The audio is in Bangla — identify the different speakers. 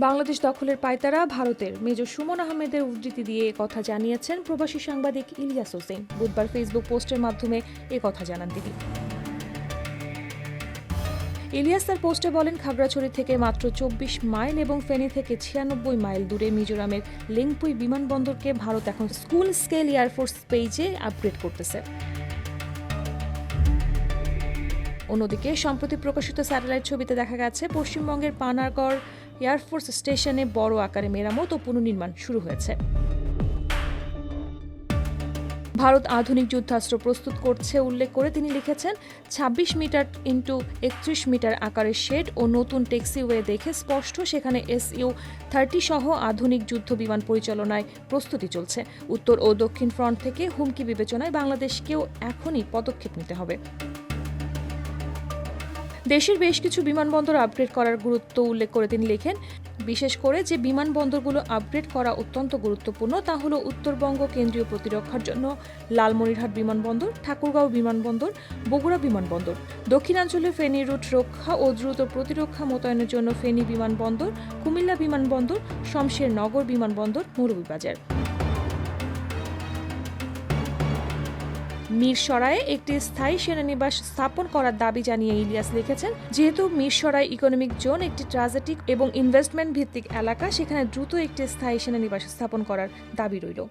Speaker 1: বাংলাদেশ দখলের পায়তারা ভারতের, মেজর সুমন আহমেদের উদ্ধৃতি দিয়ে কথা জানিয়েছেন প্রবাসী সাংবাদিক ইলিয়াস হোসেন। বুধবার ফেসবুক পোস্টের মাধ্যমে কথা জানান তিনি। ইলিয়াস তার পোস্টে বলেন, খাগড়াছড়ি থেকে মাত্র 24 মাইল এবং ফেনী থেকে 96 মাইল দূরে মিজোরামের লেংপুই বিমানবন্দরকে ভারত এখন স্কুল স্কেল এয়ারফোর্স পেজে আপগ্রেড করতেছে। অন্যদিকে সম্প্রতি প্রকাশিত স্যাটেলাইট ছবিতে দেখা গেছে পশ্চিমবঙ্গের পানাগড় এয়ারফোর্স স্টেশনে বড় আকারে মেরামত ও পুনর্নির্মাণ শুরু হয়েছে। ভারত আধুনিক যুদ্ধাস্ত্র প্রস্তুত করছে উল্লেখ করে তিনি লিখেছেন, 26 মিটার ইন্টু 31 মিটার আকারের শেড ও নতুন ট্যাক্সিওয়ে দেখে স্পষ্ট সেখানে SU-30 সহ আধুনিক যুদ্ধ বিমান পরিচালনায় প্রস্তুতি চলছে। উত্তর ও দক্ষিণ ফ্রন্ট থেকে হুমকি বিবেচনায় বাংলাদেশকেও এখনই পদক্ষেপ নিতে হবে। দেশের বেশ কিছু বিমানবন্দর আপগ্রেড করার গুরুত্ব উল্লেখ করে তিনি লেখেন, বিশেষ করে যে বিমানবন্দরগুলো আপগ্রেড করা অত্যন্ত গুরুত্বপূর্ণ তা হলো উত্তরবঙ্গ কেন্দ্রীয় প্রতিরক্ষার জন্য লালমনিরহাট বিমানবন্দর, ঠাকুরগাঁও বিমানবন্দর, বগুড়া বিমানবন্দর, দক্ষিণাঞ্চলে ফেনী রুট রক্ষা ও দ্রুত প্রতিরক্ষা মোতায়েনের জন্য ফেনী বিমানবন্দর, কুমিল্লা বিমানবন্দর, শমশেরনগর বিমানবন্দর, মৌলভীবাজার। মিরসরাইয়ে একটি স্থায়ী সেনানিবাস স্থাপন করার দাবি জানিয়ে ইলিয়াস লিখেছেন, যেহেতু মিরসরাই ইকোনমিক জোন একটি ট্রানজিট এবং ইনভেস্টমেন্ট ভিত্তিক এলাকা, সেখানে দ্রুত একটি স্থায়ী সেনানিবাস স্থাপন করার দাবি রইল।